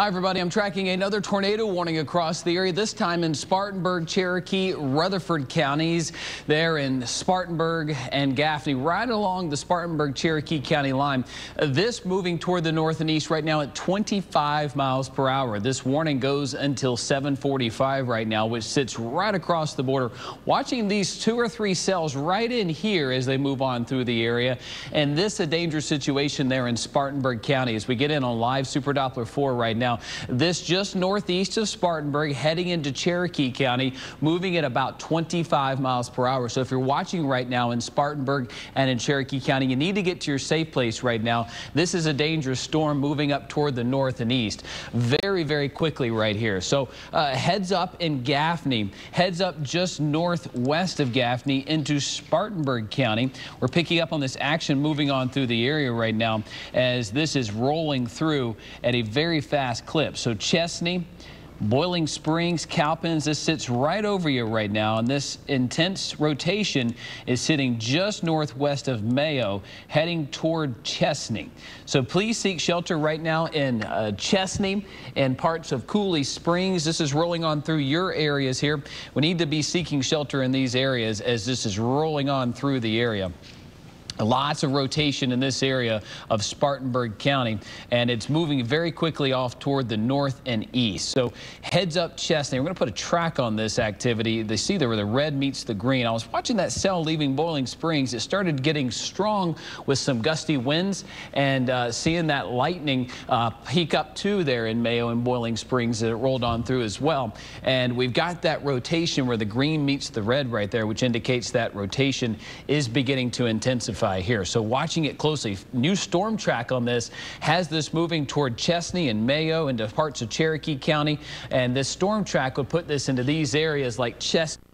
Hi everybody, I'm tracking another tornado warning across the area, this time in Spartanburg, Cherokee, Rutherford counties. There in Spartanburg and Gaffney, right along the Spartanburg-Cherokee County line. This moving toward the north and east right now at 25 miles per hour. This warning goes until 7:45 right now, which sits right across the border. Watching these 2 or 3 cells right in here as they move on through the area. And this a dangerous situation there in Spartanburg County as we get in on live Super Doppler 4 right now. This just northeast of Spartanburg, heading into Cherokee County, moving at about 25 miles per hour. So if you're watching right now in Spartanburg and in Cherokee County, you need to get to your safe place right now. This is a dangerous storm moving up toward the north and east very, very quickly right here. So heads up in Gaffney, heads up just northwest of Gaffney into Spartanburg County. We're picking up on this action moving on through the area right now as this is rolling through at a very fast clip. So Chesney, Boiling Springs, Cowpens, this sits right over you right now, and this intense rotation is sitting just northwest of Mayo, heading toward Chesney. So please seek shelter right now in Chesney and parts of Cooley Springs. This is rolling on through your areas here. We need to be seeking shelter in these areas as this is rolling on through the area. Lots of rotation in this area of Spartanburg County, and it's moving very quickly off toward the north and east. So heads up Chesney. We're going to put a track on this activity. They see there where the red meets the green. I was watching that cell leaving Boiling Springs. It started getting strong with some gusty winds, and seeing that lightning peak up too there in Mayo and Boiling Springs that it rolled on through as well. And we've got that rotation where the green meets the red right there, which indicates that rotation is beginning to intensify here. So watching it closely. New storm track on this has this moving toward Chesney and Mayo into parts of Cherokee County, and this storm track would put this into these areas like Chesney.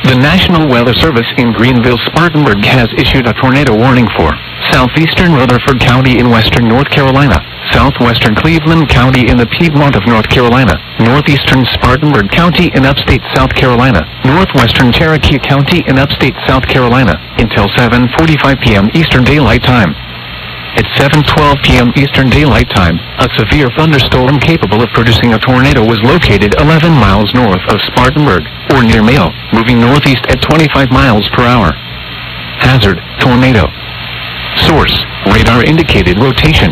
The National Weather Service in Greenville, Spartanburg has issued a tornado warning for southeastern Rutherford County in western North Carolina, southwestern Cleveland County in the Piedmont of North Carolina, northeastern Spartanburg County in upstate South Carolina, northwestern Cherokee County in upstate South Carolina, until 7:45 p.m. Eastern Daylight Time. At 7:12 p.m. Eastern Daylight Time, a severe thunderstorm capable of producing a tornado was located 11 miles north of Spartanburg, or near Mayo, moving northeast at 25 miles per hour. Hazard, tornado. Source, radar indicated rotation.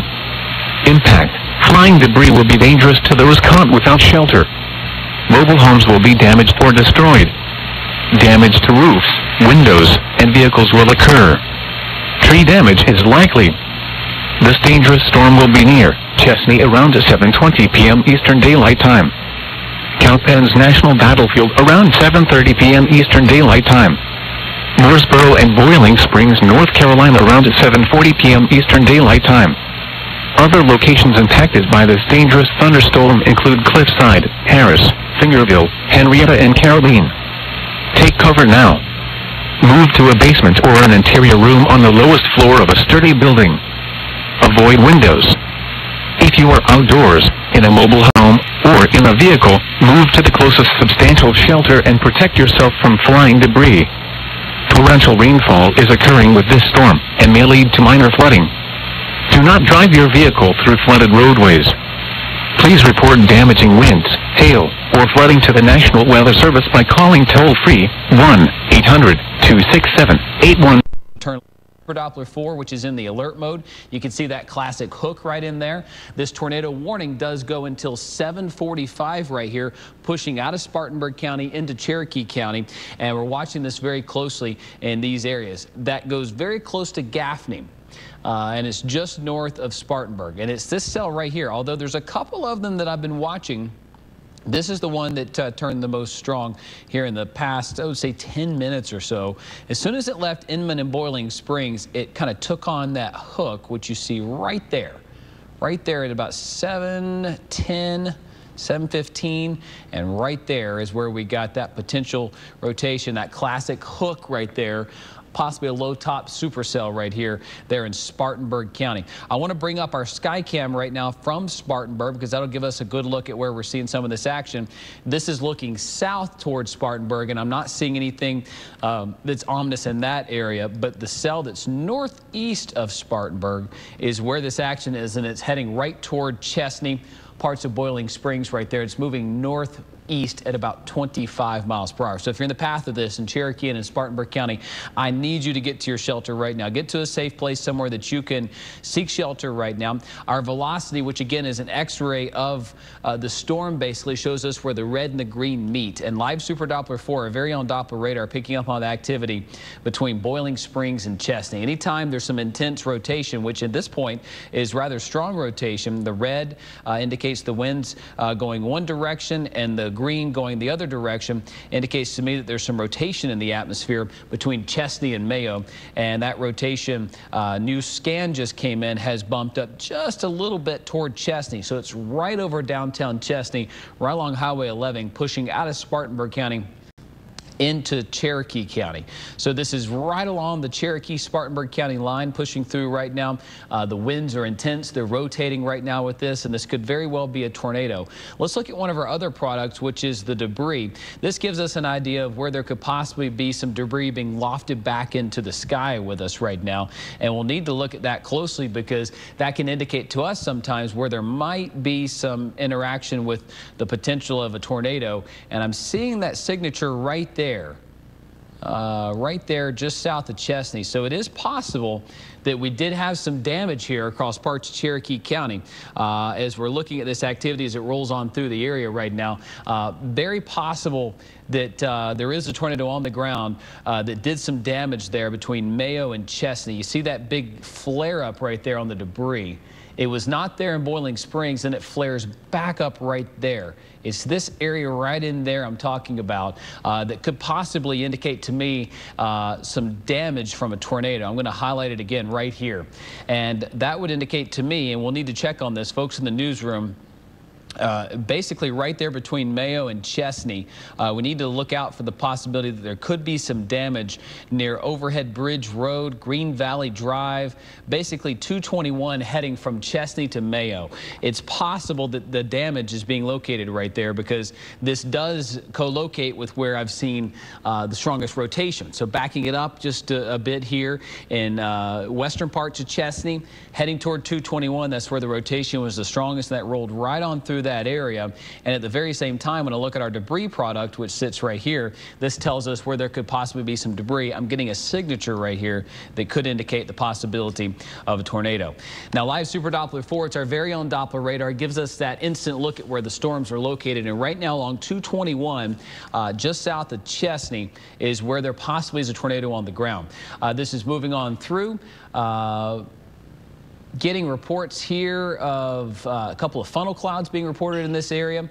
Impact, flying debris will be dangerous to those caught without shelter. Mobile homes will be damaged or destroyed. Damage to roofs, windows, and vehicles will occur. Tree damage is likely. This dangerous storm will be near Chesney around 7:20 p.m. Eastern Daylight Time. Cowpens National Battlefield around 7:30 p.m. Eastern Daylight Time. Mooresboro and Boiling Springs, North Carolina around 7:40 p.m. Eastern Daylight Time. Other locations impacted by this dangerous thunderstorm include Cliffside, Harris, Fingerville, Henrietta, and Caroline. Take cover now. Move to a basement or an interior room on the lowest floor of a sturdy building. Avoid windows. If you are outdoors, in a mobile home, or in a vehicle, move to the closest substantial shelter and protect yourself from flying debris. Torrential rainfall is occurring with this storm and may lead to minor flooding. Do not drive your vehicle through flooded roadways. Please report damaging winds, hail, or flooding to the National Weather Service by calling toll-free 1-800-267-81. Doppler 4, which is in the alert mode. You can see that classic hook right in there. This tornado warning does go until 7:45 right here, pushing out of Spartanburg County into Cherokee County, and we're watching this very closely in these areas. That goes very close to Gaffney. And it's just north of Spartanburg, and it's this cell right here. Although there's a couple of them that I've been watching, this is the one that turned the most strong here in the past, I would say 10 minutes or so. As soon as it left Inman and Boiling Springs, it kind of took on that hook, which you see right there at about 7:10, 7:15, and right there is where we got that potential rotation, that classic hook right there possibly a low-top supercell right here there in Spartanburg County. I want to bring up our Skycam right now from Spartanburg because that'll give us a good look at where we're seeing some of this action. This is looking south towards Spartanburg, and I'm not seeing anything that's ominous in that area, but the cell that's northeast of Spartanburg is where this action is, and it's heading right toward Chesney, parts of Boiling Springs right there. It's moving northeast at about 25 miles per hour. So if you're in the path of this in Cherokee and in Spartanburg County, I need you to get to your shelter right now. Get to a safe place somewhere that you can seek shelter right now. Our velocity, which again is an x-ray of the storm, basically shows us where the red and the green meet. And live Super Doppler 4, our very own Doppler radar, picking up on the activity between Boiling Springs and Chesney. Anytime there's some intense rotation, which at this point is rather strong rotation, the red indicates the winds going one direction and the green going the other direction, indicates to me that there's some rotation in the atmosphere between Chesney and Mayo, and that rotation, new scan just came in, has bumped up just a little bit toward Chesney, so it's right over downtown Chesney, right along Highway 11, pushing out of Spartanburg County into Cherokee County. So this is right along the Cherokee-Spartanburg County line, pushing through right now. The winds are intense. They're rotating right now with this, and this could very well be a tornado. Let's look at one of our other products, which is the debris. This gives us an idea of where there could possibly be some debris being lofted back into the sky with us right now, and we'll need to look at that closely because that can indicate to us sometimes where there might be some interaction with the potential of a tornado, and I'm seeing that signature right there. Right there just south of Chesney. So it is possible that we did have some damage here across parts of Cherokee County as we're looking at this activity as it rolls on through the area right now. Very possible that there is a tornado on the ground that did some damage there between Mayo and Chesney. You see that big flare up right there on the debris. It was not there in Boiling Springs, and it flares back up right there. It's this area right in there I'm talking about that could possibly indicate to me some damage from a tornado. I'm going to highlight it again right here. And that would indicate to me, and we'll need to check on this, folks in the newsroom, basically right there between Mayo and Chesney. We need to look out for the possibility that there could be some damage near Overhead Bridge Road, Green Valley Drive, basically 221 heading from Chesney to Mayo. It's possible that the damage is being located right there because this does co-locate with where I've seen the strongest rotation. So backing it up just a bit here in western parts of Chesney, heading toward 221, that's where the rotation was the strongest, and that rolled right on through that area. And at the very same time, when I look at our debris product, which sits right here, this tells us where there could possibly be some debris. I'm getting a signature right here that could indicate the possibility of a tornado. Now, live Super Doppler 4, it's our very own Doppler radar. It gives us that instant look at where the storms are located. And right now along 221, just south of Chesney, is where there possibly is a tornado on the ground. This is moving on through. Getting reports here of a couple of funnel clouds being reported in this area.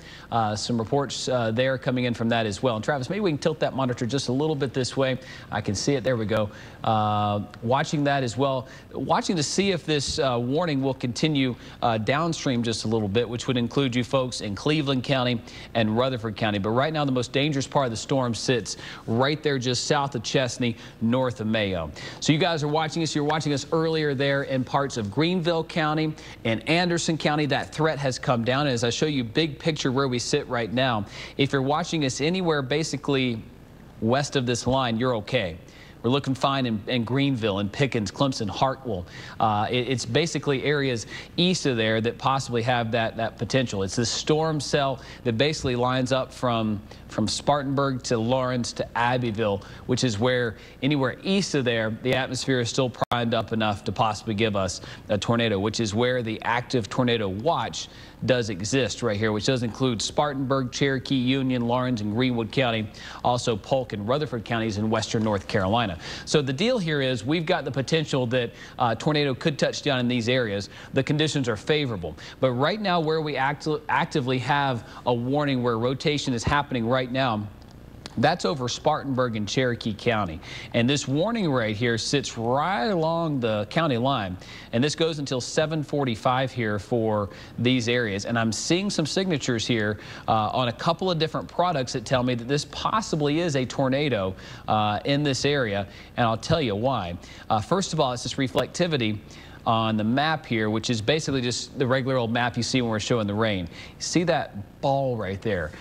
Some reports there coming in from that as well. And Travis, maybe we can tilt that monitor just a little bit this way. I can see it. There we go. Watching that as well. Watching to see if this warning will continue downstream just a little bit, which would include you folks in Cleveland County and Rutherford County. But right now, the most dangerous part of the storm sits right there just south of Chesney, north of Mayo. So you guys are watching us. You're watching us earlier there in parts of Greenville County and Anderson County. That threat has come down. And as I show you big picture where we sit right now, if you're watching us anywhere basically west of this line, you're okay. We're looking fine in Greenville and Pickens, Clemson, Hartwell. It's basically areas east of there that possibly have that potential. It's this storm cell that basically lines up from Spartanburg to Lawrence to Abbeville, which is where anywhere east of there, the atmosphere is still primed up enough to possibly give us a tornado, which is where the active tornado watch does exist right here, which does include Spartanburg, Cherokee, Union, Lawrence, and Greenwood County, also Polk and Rutherford counties in western North Carolina. So the deal here is we've got the potential that tornado could touch down in these areas. The conditions are favorable. But right now where we actively have a warning where rotation is happening right now, That's over Spartanburg and Cherokee County. And this warning right here sits right along the county line. And this goes until 7:45 here for these areas. And I'm seeing some signatures here on a couple of different products that tell me that this possibly is a tornado in this area. And I'll tell you why. First of all, it's this reflectivity on the map here, which is basically just the regular old map you see when we're showing the rain. See that ball right there,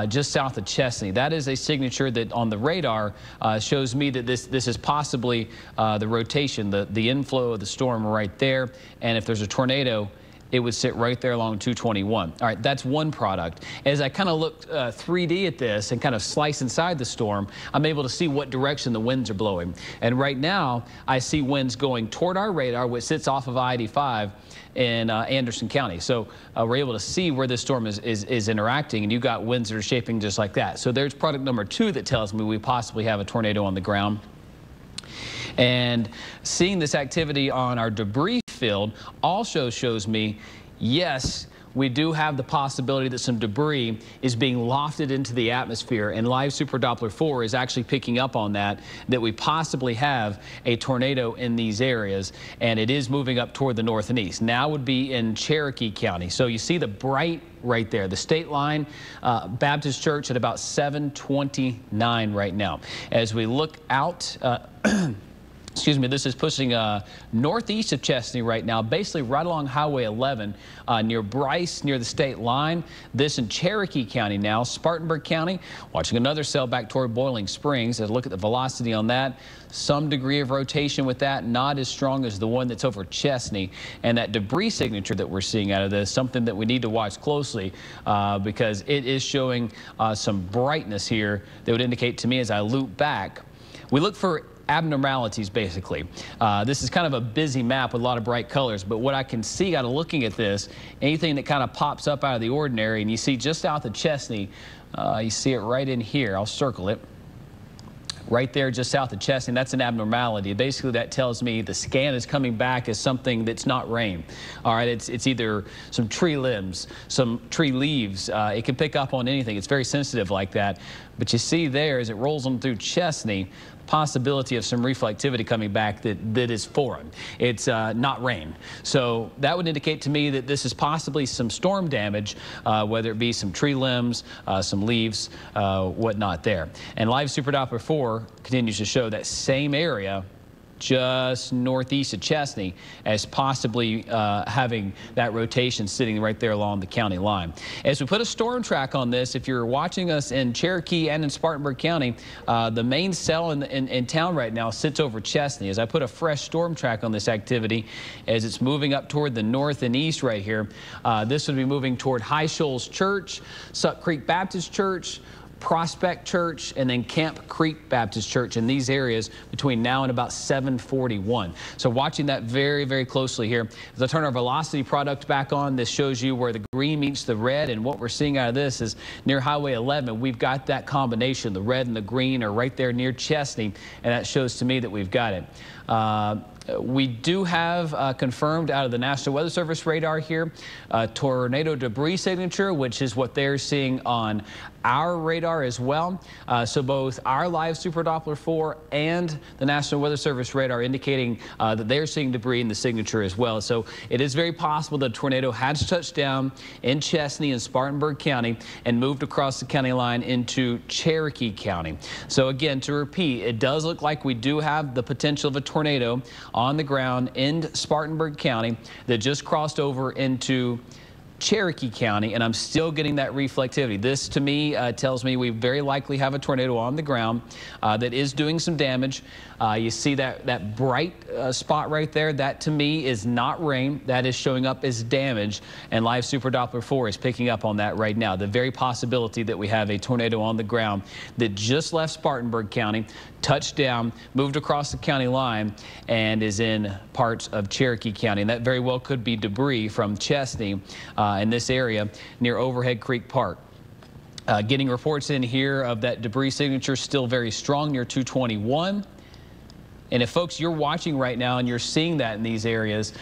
just south of Chesney? That is a signature that on the radar shows me that this is possibly the rotation, the inflow of the storm right there. And if there's a tornado, it would sit right there along 221. All right, that's one product. As I kind of look 3D at this and kind of slice inside the storm, I'm able to see what direction the winds are blowing. And right now, I see winds going toward our radar, which sits off of I-85 in Anderson County. So we're able to see where this storm is interacting, and you've got winds that are shaping just like that. So there's product number 2 that tells me we possibly have a tornado on the ground. And seeing this activity on our debris field also shows me, yes, we do have the possibility that some debris is being lofted into the atmosphere, and Live Super Doppler 4 is actually picking up on that we possibly have a tornado in these areas, and it is moving up toward the north and east. Now would be in Cherokee County. So you see the bright right there, the state line, Baptist Church at about 729 right now. As we look out, excuse me, this is pushing northeast of Chesney right now, basically right along Highway 11 near Bryce, near the state line. This in Cherokee County now, Spartanburg County, watching another cell back toward Boiling Springs. As look at the velocity on that, some degree of rotation with that, not as strong as the one that's over Chesney. And that debris signature that we're seeing out of this, something that we need to watch closely because it is showing some brightness here that would indicate to me as I loop back. We look for abnormalities, basically. This is kind of a busy map with a lot of bright colors, but what I can see out of looking at this, anything that kind of pops up out of the ordinary, and you see just south of Chesney, you see it right in here. I'll circle it. Right there just south of Chesney, that's an abnormality. Basically, that tells me the scan is coming back as something that's not rain. All right, it's either some tree limbs, some tree leaves. It can pick up on anything. It's very sensitive like that. But you see there, as it rolls on through Chesney, possibility of some reflectivity coming back that is foreign. It's not rain. So that would indicate to me that this is possibly some storm damage, whether it be some tree limbs, some leaves, whatnot there. And Live Super Doppler 4 continues to show that same area just northeast of Chesney as possibly having that rotation sitting right there along the county line. As we put a storm track on this, if you're watching us in Cherokee and in Spartanburg County, the main cell in town right now sits over Chesney. As I put a fresh storm track on this activity, as it's moving up toward the north and east right here, this would be moving toward High Shoals Church, Suck Creek Baptist Church, Prospect Church, and then Camp Creek Baptist Church in these areas between now and about 7:41. So watching that very, very closely here. As I turn our velocity product back on, this shows you where the green meets the red, and what we're seeing out of this is near Highway 11. We've got that combination. The red and the green are right there near Chesney, and that shows to me that we've got it. We do have confirmed out of the National Weather Service radar here tornado debris signature, which is what they're seeing on our radar as well. So both our Live Super Doppler 4 and the National Weather Service radar indicating that they're seeing debris in the signature as well. So it is very possible that a tornado has touched down in Chesney and Spartanburg County and moved across the county line into Cherokee County. So again, to repeat, it does look like we do have the potential of a tornado on the ground in Spartanburg County that just crossed over into Cherokee County, and I'm still getting that reflectivity. This, to me, tells me we very likely have a tornado on the ground that is doing some damage. You see that bright spot right there? That, to me, is not rain. That is showing up as damage, and Live Super Doppler 4 is picking up on that right now. The very possibility that we have a tornado on the ground that just left Spartanburg County, touched down, moved across the county line, and is in parts of Cherokee County. And that very well could be debris from Chesney in this area near Overhead Creek Park. Getting reports in here of that debris signature still very strong near 221. And if folks, you're watching right now and you're seeing that in these areas,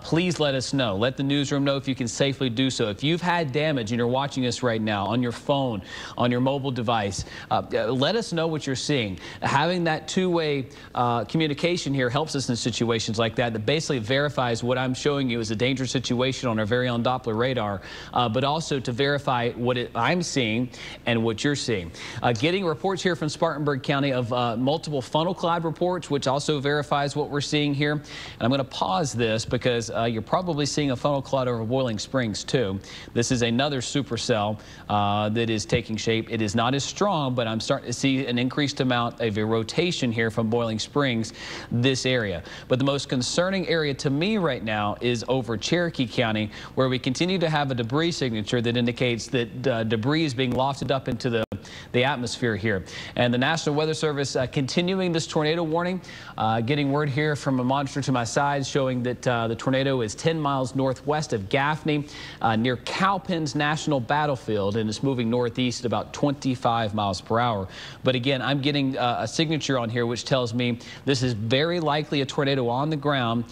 please let us know. Let the newsroom know if you can safely do so. If you've had damage and you're watching us right now on your phone, on your mobile device, let us know what you're seeing. Having that two-way communication here helps us in situations like that basically verifies what I'm showing you is a dangerous situation on our very own Doppler radar, but also to verify what I'm seeing and what you're seeing. Getting reports here from Spartanburg County of multiple funnel cloud reports, which also verifies what we're seeing here. And I'm going to pause this because you're probably seeing a funnel cloud over Boiling Springs too. This is another supercell that is taking shape. It is not as strong, but I'm starting to see an increased amount of a rotation here from Boiling Springs, this area. But the most concerning area to me right now is over Cherokee County, where we continue to have a debris signature that indicates that debris is being lofted up into the atmosphere here. And the National Weather Service continuing this tornado warning. Getting word here from a monitor to my side showing that the tornado is 10 miles northwest of Gaffney near Cowpens National Battlefield, and it's moving northeast at about 25 miles per hour. But again, I'm getting a signature on here which tells me this is very likely a tornado on the ground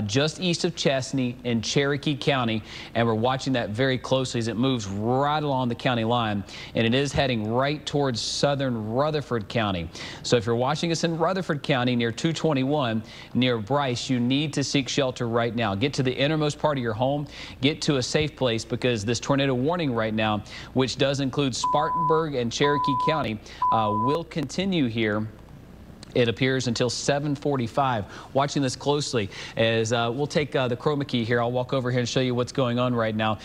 just east of Chesney in Cherokee County, and we're watching that very closely as it moves right along the county line, and it is heading right towards southern Rutherford County. So if you're watching us in Rutherford County near 221 near Bryce, you need to seek shelter right now. Get to the innermost part of your home, get to a safe place, because this tornado warning right now, which does include Spartanburg and Cherokee County, will continue here. It appears until 7:45. Watching this closely as we'll take the chroma key here. I'll walk over here and show you what's going on right now.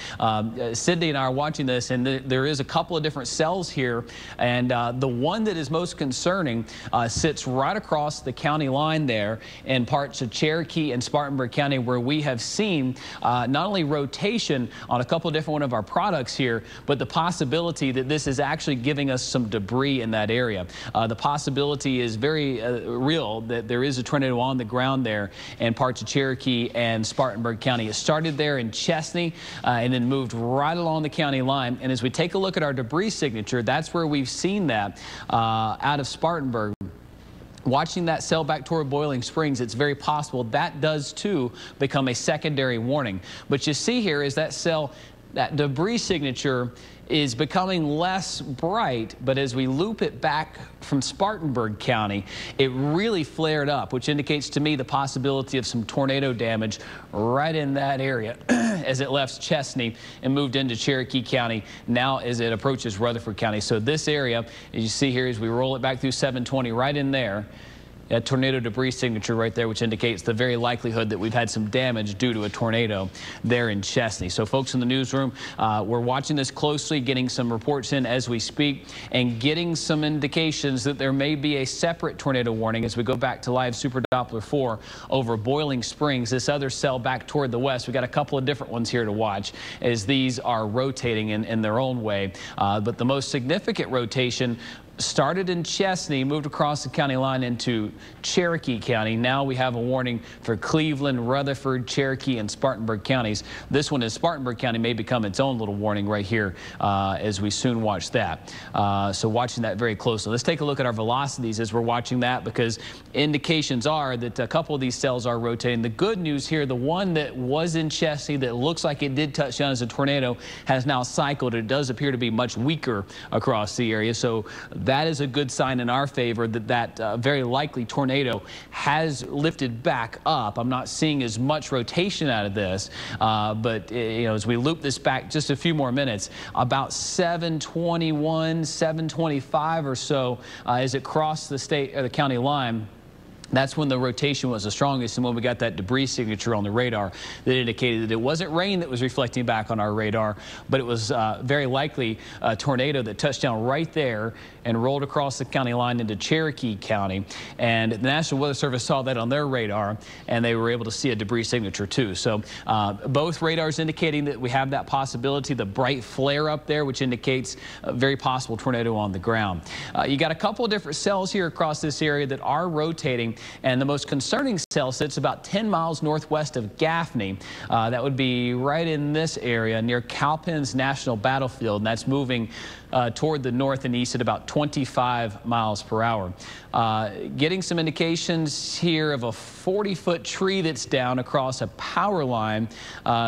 Sydney and I are watching this, and there is a couple of different cells here, and the one that is most concerning sits right across the county line there in parts of Cherokee and Spartanburg County, where we have seen not only rotation on a couple of different one of our products here, but the possibility that this is actually giving us some debris in that area. The possibility is very real that there is a tornado on the ground there in parts of Cherokee and Spartanburg County. It started there in Chesney and then moved right along the county line. And as we take a look at our debris signature, that's where we've seen that out of Spartanburg. Watching that cell back toward Boiling Springs, it's very possible that does too become a secondary warning. But you see here is that cell, that debris signature is becoming less bright, but as we loop it back from Spartanburg County, it really flared up, which indicates to me the possibility of some tornado damage right in that area as it left Chesney and moved into Cherokee County now as it approaches Rutherford County. So this area, as you see here, as we roll it back through 720, right in there, a tornado debris signature right there, which indicates the very likelihood that we've had some damage due to a tornado there in Chesney. So folks in the newsroom, we're watching this closely, getting some reports in as we speak, and getting some indications that there may be a separate tornado warning as we go back to live Super Doppler 4 over Boiling Springs, this other cell back toward the west. We've got a couple of different ones here to watch as these are rotating in their own way. But the most significant rotation started in Chesney, moved across the county line into Cherokee County. Now we have a warning for Cleveland, Rutherford, Cherokee, and Spartanburg counties. This one in Spartanburg County may become its own little warning right here as we soon watch that. So watching that very closely. Let's take a look at our velocities as we're watching that, because indications are that a couple of these cells are rotating. The good news here, the one that was in Chesney that looks like it did touch down as a tornado has now cycled. It does appear to be much weaker across the area. So that is a good sign in our favor that very likely tornado has lifted back up. I'm not seeing as much rotation out of this, but you know, as we loop this back just a few more minutes, about 721, 725 or so as it crossed the state or the county line. That's when the rotation was the strongest, and when we got that debris signature on the radar that indicated that it wasn't rain that was reflecting back on our radar, but it was very likely a tornado that touched down right there and rolled across the county line into Cherokee County. And the National Weather Service saw that on their radar, and they were able to see a debris signature too. So both radars indicating that we have that possibility, the bright flare up there, which indicates a very possible tornado on the ground. You got a couple of different cells here across this area that are rotating. And the most concerning cell sits about 10 miles northwest of Gaffney. That would be right in this area near Cowpens National Battlefield, and that's moving toward the north and east at about 25 miles per hour. Getting some indications here of a 40-foot tree that's down across a power line.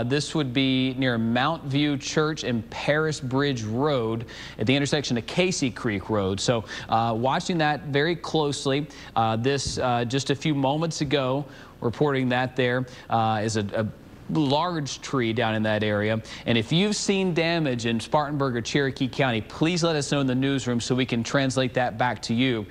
This would be near Mount View Church and Paris Bridge Road at the intersection of Casey Creek Road. So watching that very closely. This just a few moments ago, reporting that there is a large tree down in that area. And if you've seen damage in Spartanburg or Cherokee County, please let us know in the newsroom so we can translate that back to you,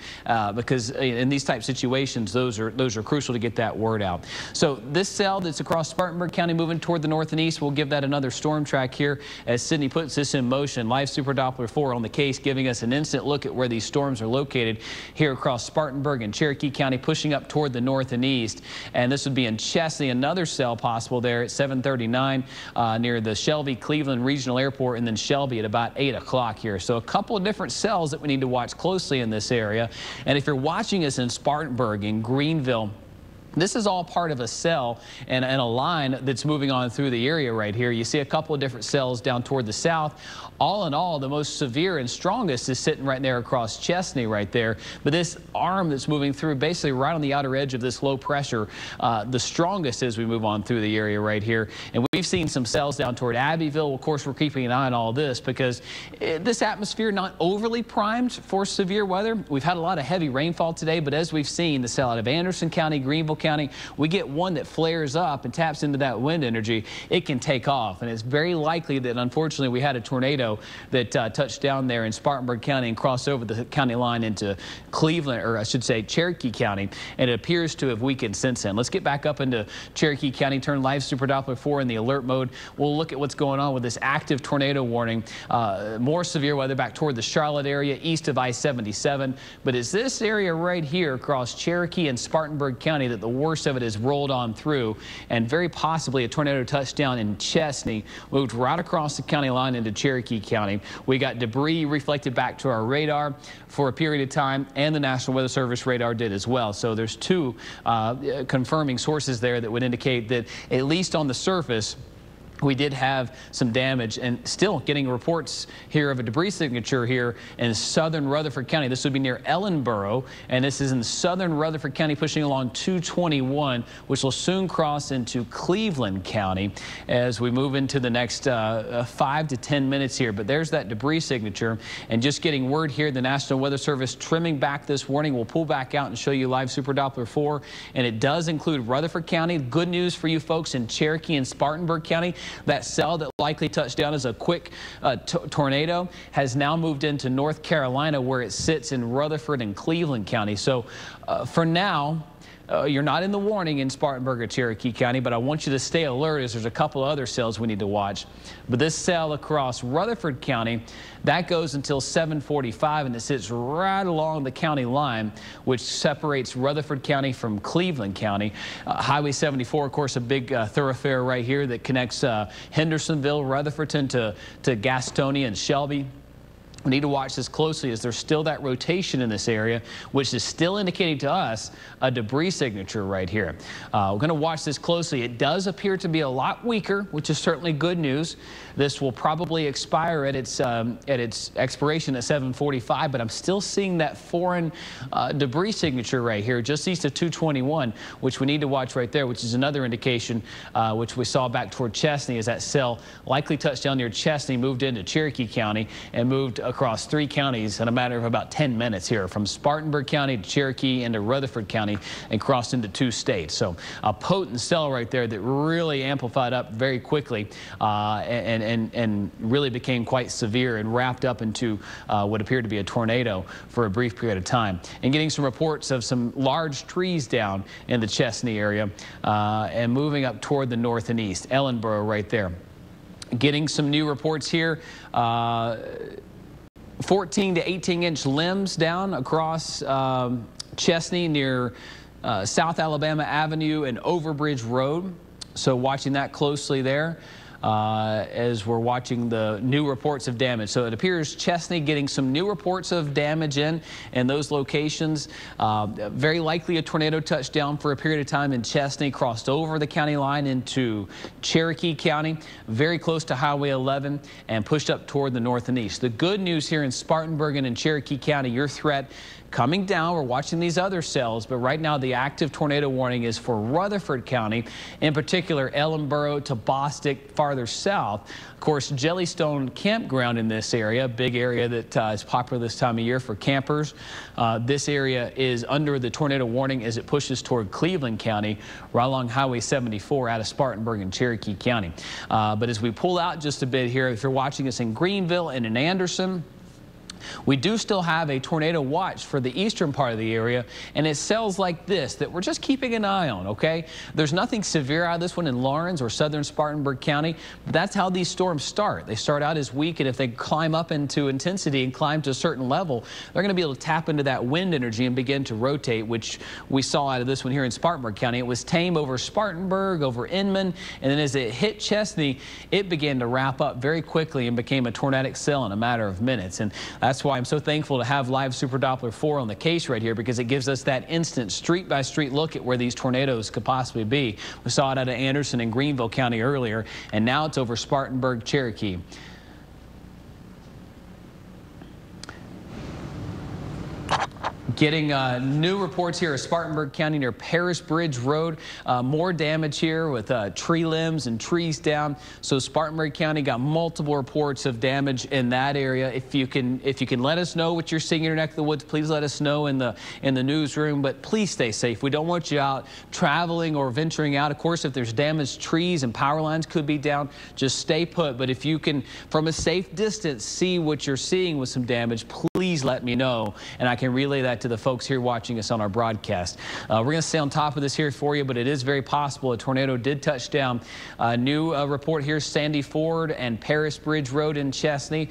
because in these type situations, those are crucial to get that word out. So this cell that's across Spartanburg County moving toward the north and east, we'll give that another storm track here as Sydney puts this in motion. Live Super Doppler 4 on the case, giving us an instant look at where these storms are located here across Spartanburg and Cherokee County, pushing up toward the north and east. And this would be in Chesney, another cell possible there at 7:39 near the Shelby-Cleveland Regional Airport, and then Shelby at about 8 o'clock here. So a couple of different cells that we need to watch closely in this area. And if you're watching us in Spartanburg, in Greenville, this is all part of a cell and a line that's moving on through the area right here. You see a couple of different cells down toward the south. All in all, the most severe and strongest is sitting right there across Chesney right there. But this arm that's moving through basically right on the outer edge of this low pressure, the strongest as we move on through the area right here. And we've seen some cells down toward Abbeville. Of course, we're keeping an eye on all this because this atmosphere not overly primed for severe weather. We've had a lot of heavy rainfall today, but as we've seen, the cell out of Anderson County, Greenville County, we get one that flares up and taps into that wind energy, it can take off. And it's very likely that, unfortunately, we had a tornado that touched down there in Spartanburg County and crossed over the county line into Cleveland, or I should say Cherokee County, and it appears to have weakened since then. Let's get back up into Cherokee County, turn Live Super Doppler 4 in the alert mode. We'll look at what's going on with this active tornado warning. More severe weather back toward the Charlotte area, east of I-77. But it's this area right here across Cherokee and Spartanburg County that the worst of it has rolled on through, and very possibly a tornado touchdown in Chesney, moved right across the county line into Cherokee County. We got debris reflected back to our radar for a period of time, and the National Weather Service radar did as well. So there's two confirming sources there that would indicate that, at least on the surface, we did have some damage, and still getting reports here of a debris signature here in southern Rutherford County. This would be near Ellenboro, and this is in southern Rutherford County, pushing along 221, which will soon cross into Cleveland County as we move into the next 5 to 10 minutes here. But there's that debris signature, and just getting word here, the National Weather Service trimming back this warning. We'll pull back out and show you Live Super Doppler 4, and it does include Rutherford County. Good news for you folks in Cherokee and Spartanburg County. That cell that likely touched down as a quick tornado has now moved into North Carolina, where it sits in Rutherford and Cleveland County. So for now, you're not in the warning in Spartanburg or Cherokee County, but I want you to stay alert as there's a couple other cells we need to watch. But this cell across Rutherford County, that goes until 7:45, and it sits right along the county line, which separates Rutherford County from Cleveland County. Highway 74, of course, a big thoroughfare right here that connects Hendersonville, Rutherfordton to Gastonia and Shelby. We need to watch this closely as there's still that rotation in this area, which is still indicating to us a debris signature right here. We're going to watch this closely. It does appear to be a lot weaker, which is certainly good news. This will probably expire at its expiration at 7:45, but I'm still seeing that foreign debris signature right here, just east of 221, which we need to watch right there, which is another indication, which we saw back toward Chesney, as that cell likely touched down near Chesney, moved into Cherokee County, and moved across 3 counties in a matter of about 10 minutes here, from Spartanburg County to Cherokee into Rutherford County, and crossed into 2 states. So a potent cell right there that really amplified up very quickly and really became quite severe and wrapped up into what appeared to be a tornado for a brief period of time. And getting some reports of some large trees down in the Chesney area and moving up toward the north and east. Ellenboro right there. Getting some new reports here. 14 to 18-inch limbs down across Chesney near South Alabama Avenue and Overbridge Road. So watching that closely there. as we're watching the new reports of damage. So it appears Chesney getting some new reports of damage in those locations. Very likely a tornado touchdown for a period of time in Chesney, crossed over the county line into Cherokee County, very close to Highway 11, and pushed up toward the north and east. The good news here in Spartanburg and in Cherokee County, your threat coming down. We're watching these other cells, but right now the active tornado warning is for Rutherford County, in particular Ellenboro to Bostic, farther south. Of course, Jellystone Campground in this area, big area that is popular this time of year for campers. This area is under the tornado warning as it pushes toward Cleveland County, right along Highway 74 out of Spartanburg and Cherokee County. But as we pull out just a bit here, if you're watching us in Greenville and in Anderson, we do still have a tornado watch for the eastern part of the area, and it's cells like this that we're just keeping an eye on, okay? There's nothing severe out of this one in Lawrence or southern Spartanburg County, but that's how these storms start. They start out as weak, and if they climb up into intensity and climb to a certain level, they're going to be able to tap into that wind energy and begin to rotate, which we saw out of this one here in Spartanburg County. It was tame over Spartanburg, over Inman, and then as it hit Chesney, it began to wrap up very quickly and became a tornadic cell in a matter of minutes. And that's why I'm so thankful to have live Super Doppler 4 on the case right here, because it gives us that instant street-by-street look at where these tornadoes could possibly be. We saw it out of Anderson and Greenville County earlier, and now it's over Spartanburg, Cherokee. Getting new reports here of Spartanburg County near Paris Bridge Road. More damage here with tree limbs and trees down. So Spartanburg County got multiple reports of damage in that area. If you can let us know what you're seeing in your neck of the woods, please let us know in the newsroom. But please stay safe. We don't want you out traveling or venturing out. Of course, if there's damaged trees and power lines could be down, just stay put. But if you can, from a safe distance, see what you're seeing with some damage, please let me know, and I can relay that to the folks here watching us on our broadcast. We're going to stay on top of this here for you, but it is very possible a tornado did touch down. New report here, Sandy Ford and Paris Bridge Road in Chesney.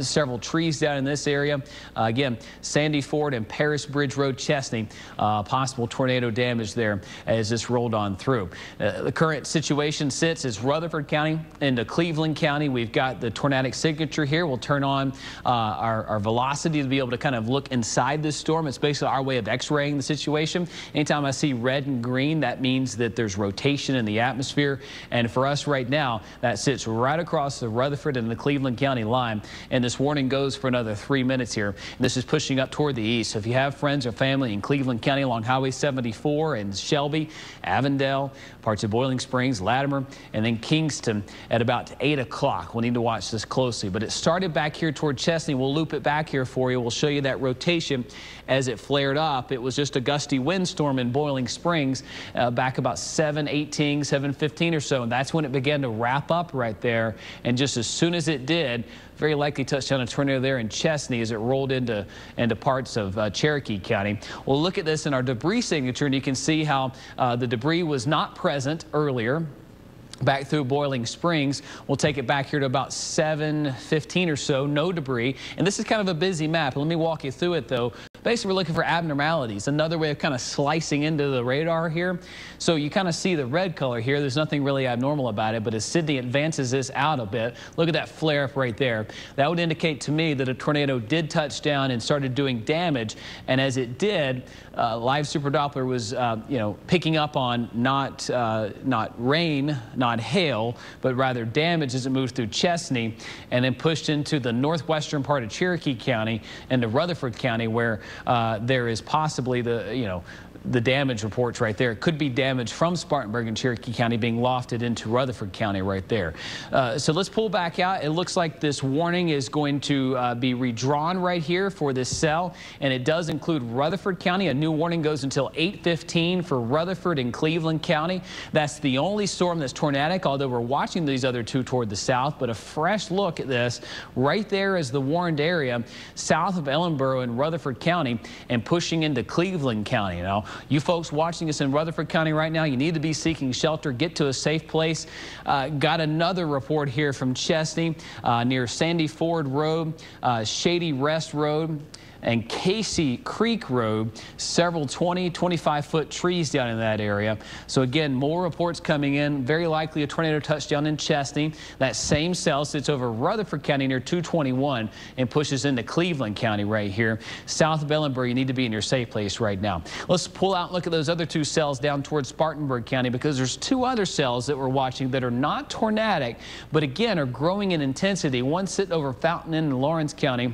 Several trees down in this area. Again, Sandy Ford and Paris Bridge Road, Chesney. Possible tornado damage there as this rolled on through. The current situation sits as Rutherford County into Cleveland County. We've got the tornadic signature here. We'll turn on our velocity to be able to kind of look inside this storm. It's basically our way of x-raying the situation. Anytime I see red and green, that means that there's rotation in the atmosphere. And for us right now, that sits right across the Rutherford and the Cleveland County line. And this warning goes for another 3 minutes here. And this is pushing up toward the east. So if you have friends or family in Cleveland County along Highway 74 and Shelby, Avondale, parts of Boiling Springs, Latimer, and then Kingston at about 8 o'clock. We'll need to watch this closely. But it started back here toward Chesney. We'll loop it back here for you. We'll show you that rotation as it flared up. It was just a gusty windstorm in Boiling Springs back about 7:18, 7:15 or so, and that's when it began to wrap up right there. And just as soon as it did, very likely touched down a tornado there in Chesney as it rolled into parts of Cherokee County. We'll look at this in our debris signature, and you can see how the debris was not present earlier back through Boiling Springs. We'll take it back here to about 7:15 or so, no debris. And this is kind of a busy map. Let me walk you through it, though. Basically, we're looking for abnormalities. Another way of kind of slicing into the radar here. So you kind of see the red color here. There's nothing really abnormal about it, but as Sydney advances this out a bit, look at that flare up right there. That would indicate to me that a tornado did touch down and started doing damage. And as it did, live Super Doppler was, picking up on not rain, not hail, but rather damage as it moved through Chesney and then pushed into the northwestern part of Cherokee County and to Rutherford County, where there is possibly the damage reports right there. It could be damage from Spartanburg and Cherokee County being lofted into Rutherford County right there. So let's pull back out. It looks like this warning is going to be redrawn right here for this cell, and it does include Rutherford County. A new warning goes until 8:15 for Rutherford and Cleveland County. That's the only storm that's tornadic, although we're watching these other two toward the south. But a fresh look at this right there is the warned area south of Ellenboro in Rutherford County and pushing into Cleveland County. Now, you folks watching us in Rutherford County right now, you need to be seeking shelter. Get to a safe place. Got another report here from Chesney near Sandy Ford Road, Shady Rest Road. and Casey Creek Road, several 20, 25-foot trees down in that area. So again, more reports coming in, very likely a tornado touchdown in Chesney. That same cell sits over Rutherford County near 221 and pushes into Cleveland County right here. South of Ellenburg, you need to be in your safe place right now. Let's pull out and look at those other two cells down towards Spartanburg County, because there's two other cells that we're watching that are not tornadic, but again are growing in intensity. One sitting over Fountain Inn in Lawrence County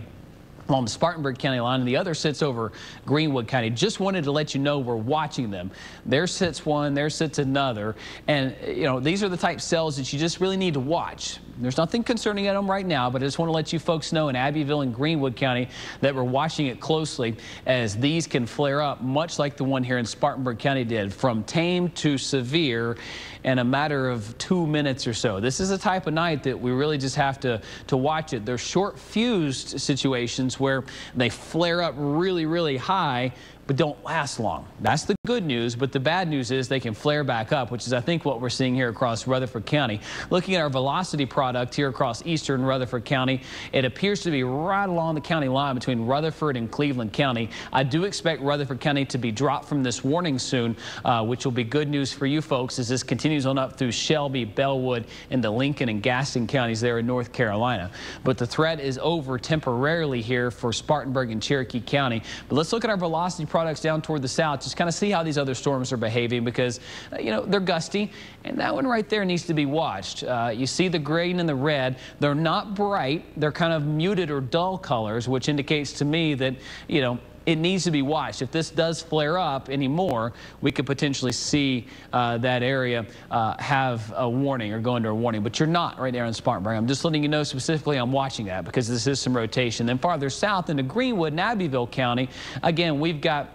along the Spartanburg County line, and the other sits over Greenwood County. Just wanted to let you know we're watching them. There sits one, there sits another, and you know, these are the type cells that you just really need to watch. There's nothing concerning at them right now, but I just want to let you folks know in Abbeville and Greenwood County that we're watching it closely, as these can flare up much like the one here in Spartanburg County did, from tame to severe in a matter of 2 minutes or so. This is a type of night that we really just have to watch it. They're short fused situations where they flare up really, really high, but don't last long. That's the good news, but the bad news is they can flare back up, which is I think what we're seeing here across Rutherford County. Looking at our velocity product here across eastern Rutherford County, it appears to be right along the county line between Rutherford and Cleveland County. I do expect Rutherford County to be dropped from this warning soon, which will be good news for you folks as this continues on up through Shelby, Bellwood, into Lincoln and Gaston counties there in North Carolina. But the threat is over temporarily here for Spartanburg and Cherokee County. But let's look at our velocity products down toward the south, just kind of see how these other storms are behaving, because you know, they're gusty, and that one right there needs to be watched. You see the green and the red. They're not bright. They're kind of muted or dull colors, which indicates to me that, you know, it needs to be watched. If this does flare up anymore, we could potentially see that area have a warning or go into a warning. But you're not right there in Spartanburg. I'm just letting you know specifically I'm watching that, because this is some rotation. Then farther south into Greenwood and Abbeville County, again, we've got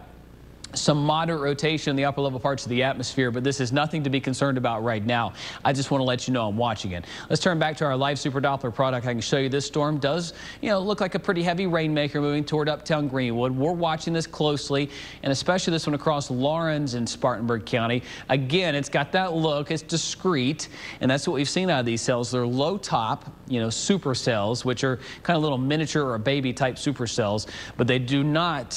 some moderate rotation in the upper level parts of the atmosphere, but this is nothing to be concerned about right now. I just want to let you know I'm watching it. Let's turn back to our live Super Doppler product. I can show you this storm does, you know, look like a pretty heavy rainmaker moving toward uptown Greenwood. We're watching this closely, and especially this one across Lawrence and Spartanburg County. Again, it's got that look. It's discreet, and that's what we've seen out of these cells. They're low top, you know, supercells, which are kind of little miniature or baby type supercells, but they do not,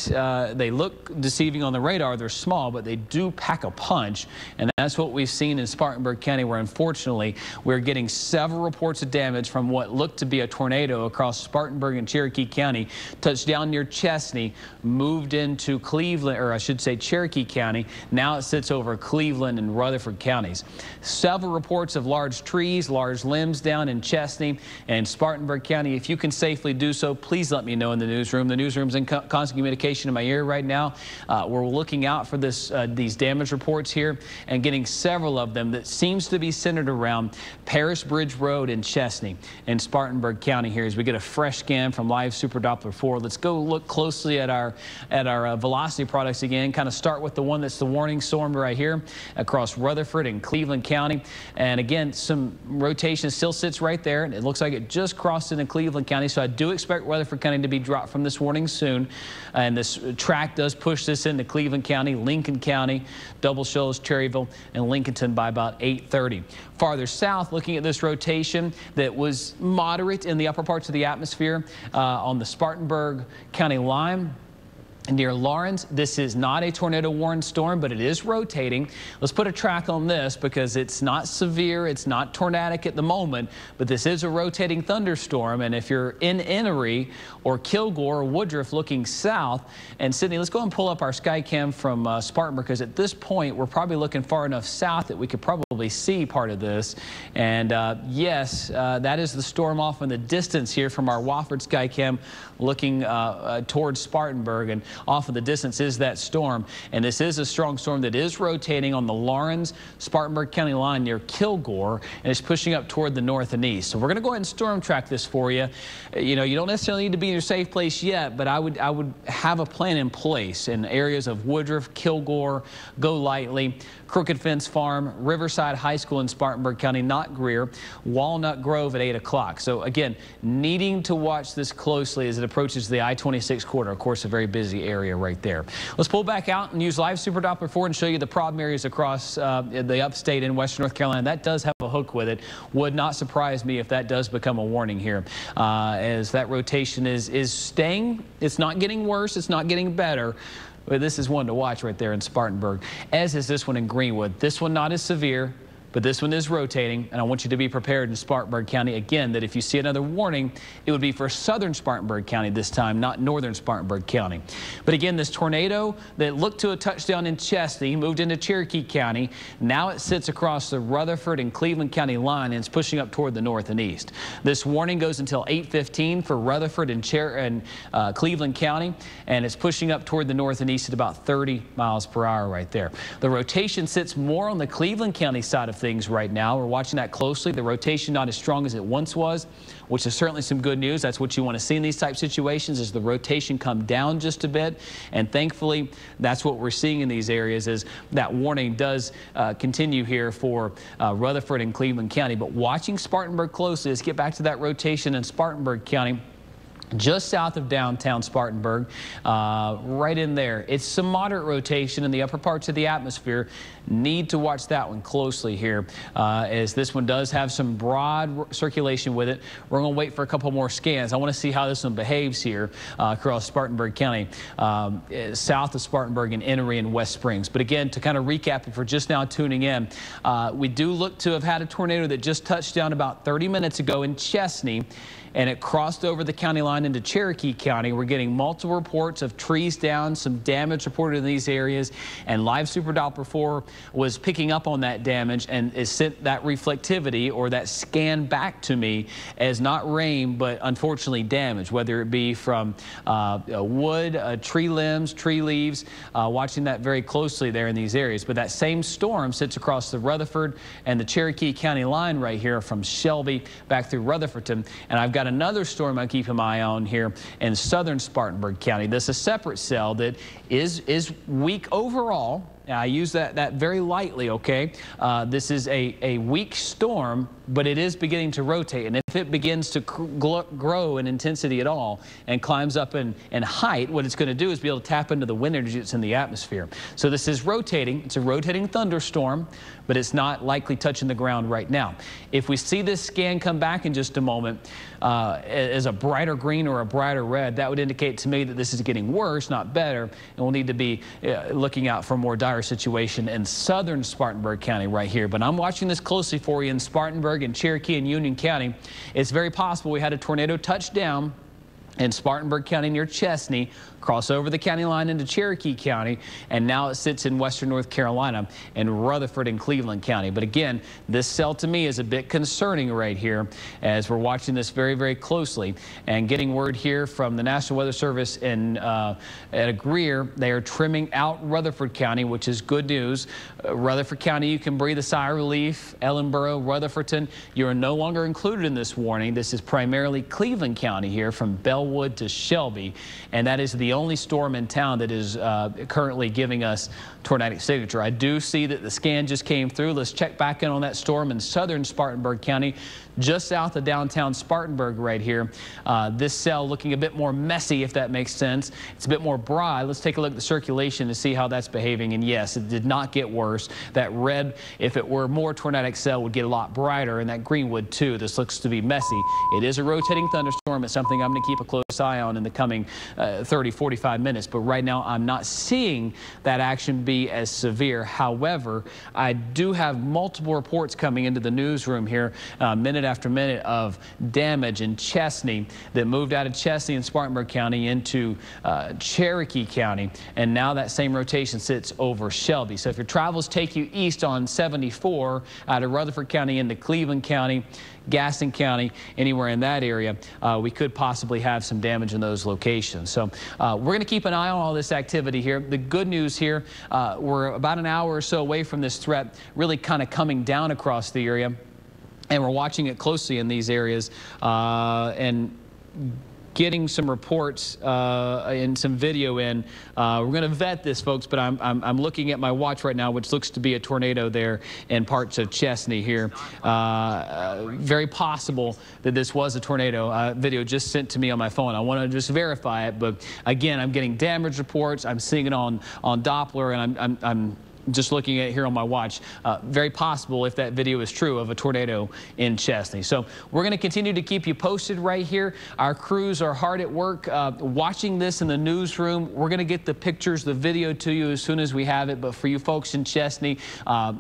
they look deceiving on the radar. They're small, but they do pack a punch, and that's what we've seen in Spartanburg County, where unfortunately we're getting several reports of damage from what looked to be a tornado across Spartanburg and Cherokee County, touched down near Chesney, moved into Cleveland, or I should say Cherokee County. Now it sits over Cleveland and Rutherford counties. Several reports of large trees, large limbs down in Chesney and Spartanburg County. If you can safely do so, please let me know in the newsroom. The newsroom's in constant communication in my ear right now. We're looking out for these damage reports here, and getting several of them that seems to be centered around Paris Bridge Road in Chesney and Spartanburg County here, as we get a fresh scan from Live Super Doppler 4. Let's go look closely at our velocity products again. Kind of start with the one that's the warning storm right here across Rutherford and Cleveland County. And again, some rotation still sits right there, and it looks like it just crossed into Cleveland County. So I do expect Rutherford County to be dropped from this warning soon. And this track does push this into Cleveland County, Lincoln County, Double Shoals, Cherryville, and Lincolnton by about 8:30. Farther south, looking at this rotation that was moderate in the upper parts of the atmosphere on the Spartanburg County line near Lawrence. This is not a tornado warning storm, but it is rotating. Let's put a track on this, because it's not severe, it's not tornadic at the moment, but this is a rotating thunderstorm. And if you're in Enoree or Kilgore or Woodruff looking south, and Sydney, let's go and pull up our sky cam from Spartanburg, because at this point we're probably looking far enough south that we could probably see part of this. And yes, that is the storm off in the distance here from our Wofford sky cam, looking towards Spartanburg, and off in the distance is that storm. And this is a strong storm that is rotating on the Lawrence Spartanburg County line near Kilgore, and it's pushing up toward the north and east. So we're going to go ahead and storm track this for you. You know, you don't necessarily need to be in your safe place yet, but I would have a plan in place in areas of Woodruff, Kilgore, Go Lightly, Crooked Fence Farm, Riverside High School in Spartanburg County, not Greer, Walnut Grove at 8 o'clock. So again, needing to watch this closely as it approaches the I-26 corridor. Of course, a very busy area right there. Let's pull back out and use Live Super Doppler 4 and show you the problem areas across the upstate in western North Carolina. That does have a hook with it. Would not surprise me if that does become a warning here, as that rotation is staying. It's not getting worse. It's not getting better. But this is one to watch right there in Spartanburg, as is this one in Greenwood. This one not as severe, but this one is rotating, and I want you to be prepared in Spartanburg County, again, that if you see another warning, it would be for southern Spartanburg County this time, not northern Spartanburg County. But again, this tornado that looked to a touchdown in Chesney moved into Cherokee County. Now it sits across the Rutherford and Cleveland County line, and it's pushing up toward the north and east. This warning goes until 8:15 for Rutherford and Cleveland County, and it's pushing up toward the north and east at about 30 miles per hour right there. The rotation sits more on the Cleveland County side of things right now. We're watching that closely. The rotation not as strong as it once was, which is certainly some good news. That's what you want to see in these type situations, is the rotation come down just a bit. And thankfully, that's what we're seeing in these areas, is that warning does continue here for Rutherford and Cleveland County. But watching Spartanburg closely, let's get back to that rotation in Spartanburg County. Just south of downtown Spartanburg, right in there. It's some moderate rotation in the upper parts of the atmosphere. Need to watch that one closely here, as this one does have some broad circulation with it. We're going to wait for a couple more scans. I want to see how this one behaves here across Spartanburg County, south of Spartanburg and Enoree and West Springs. But again, to kind of recap, if you're just now tuning in, we do look to have had a tornado that just touched down about 30 minutes ago in Chesney, and it crossed over the county line into Cherokee County. We're getting multiple reports of trees down, some damage reported in these areas, and live Super Doppler 4 was picking up on that damage, and it sent that reflectivity or that scan back to me as not rain, but unfortunately damage, whether it be from wood, tree limbs, tree leaves, watching that very closely there in these areas. But that same storm sits across the Rutherford and the Cherokee County line right here from Shelby back through Rutherfordton, and I've got another storm I keep an eye on here in southern Spartanburg County. This is a separate cell that is weak overall. I use that very lightly, okay? This is a weak storm, but it is beginning to rotate. And if it begins to grow in intensity at all and climbs up in height, what it's going to do is be able to tap into the wind energy that's in the atmosphere. So this is rotating. It's a rotating thunderstorm, but it's not likely touching the ground right now. If we see this scan come back in just a moment as a brighter green or a brighter red, that would indicate to me that this is getting worse, not better, and we'll need to be looking out for more dire situation in southern Spartanburg County right here. But I'm watching this closely for you in Spartanburg and Cherokee and Union County. It's very possible we had a tornado touch down in Spartanburg County near Chesney, cross over the county line into Cherokee County, and now it sits in western North Carolina in Rutherford and Cleveland County. But again, this cell to me is a bit concerning right here as we're watching this very, very closely and getting word here from the National Weather Service at Greer. They are trimming out Rutherford County, which is good news. Rutherford County, you can breathe a sigh of relief. Ellenboro, Rutherfordton, you are no longer included in this warning. This is primarily Cleveland County here from Bellwood to Shelby, and that is the only storm in town that is currently giving us tornadic signature. I do see that the scan just came through. Let's check back in on that storm in southern Spartanburg County, just south of downtown Spartanburg right here. This cell looking a bit more messy, if that makes sense. It's a bit more broad. Let's take a look at the circulation to see how that's behaving. And yes, it did not get worse. That red, if it were more tornadic cell, would get a lot brighter, and that green would too. This looks to be messy. It is a rotating thunderstorm. It's something I'm going to keep a close eye on in the coming 30, 45 minutes. But right now, I'm not seeing that action be as severe. However, I do have multiple reports coming into the newsroom here minute after minute of damage in Chesney that moved out of Chesney and Spartanburg County into Cherokee County, and now that same rotation sits over Shelby. So if your travels take you east on 74 out of Rutherford County into Cleveland County, Gaston County, anywhere in that area, we could possibly have some damage in those locations. So we're going to keep an eye on all this activity here. The good news here, we're about an hour or so away from this threat really kind of coming down across the area, and we're watching it closely in these areas and getting some reports and some video in. We're going to vet this, folks, but I'm looking at my watch right now, which looks to be a tornado there in parts of Chesney here. Very possible that this was a tornado. Video just sent to me on my phone. I want to just verify it, but again, I'm getting damage reports. I'm seeing it on Doppler, and I'm just looking at it here on my watch, very possible, if that video is true, of a tornado in Chesney. So we're going to continue to keep you posted right here. Our crews are hard at work watching this in the newsroom. We're going to get the pictures, the video to you as soon as we have it. But for you folks in Chesney,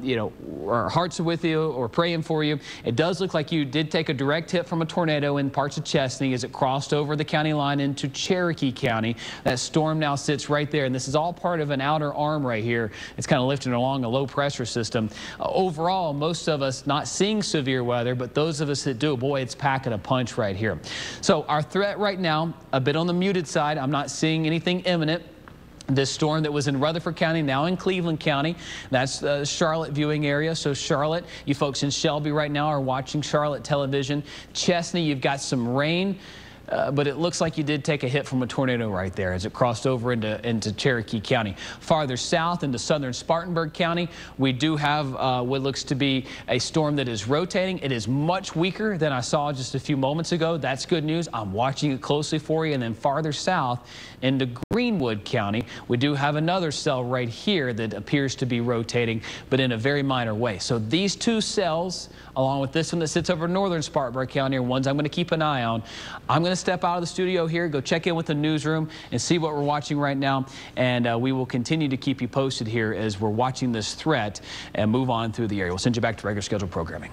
you know, our hearts are with you. We're praying for you. It does look like you did take a direct hit from a tornado in parts of Chesney as it crossed over the county line into Cherokee County. That storm now sits right there, and this is all part of an outer arm right here. It's kind of lifting along a low pressure system. Overall, most of us not seeing severe weather, but those of us that do, boy, it's packing a punch right here. So our threat right now, a bit on the muted side. I'm not seeing anything imminent. This storm that was in Rutherford County, now in Cleveland County, that's the Charlotte viewing area. So Charlotte, you folks in Shelby right now are watching Charlotte television. Chesney, you've got some rain. But it looks like you did take a hit from a tornado right there as it crossed over into Cherokee County. Farther south into southern Spartanburg County, we do have what looks to be a storm that is rotating. It is much weaker than I saw just a few moments ago. That's good news. I'm watching it closely for you. And then farther south into Greenwood County, we do have another cell right here that appears to be rotating, but in a very minor way. So these two cells, along with this one that sits over northern Spartanburg County, are ones I'm going to keep an eye on. I'm going to step out of the studio here, go check in with the newsroom and see what we're watching right now. And we will continue to keep you posted here as we're watching this threat and move on through the area. We'll send you back to regular scheduled programming.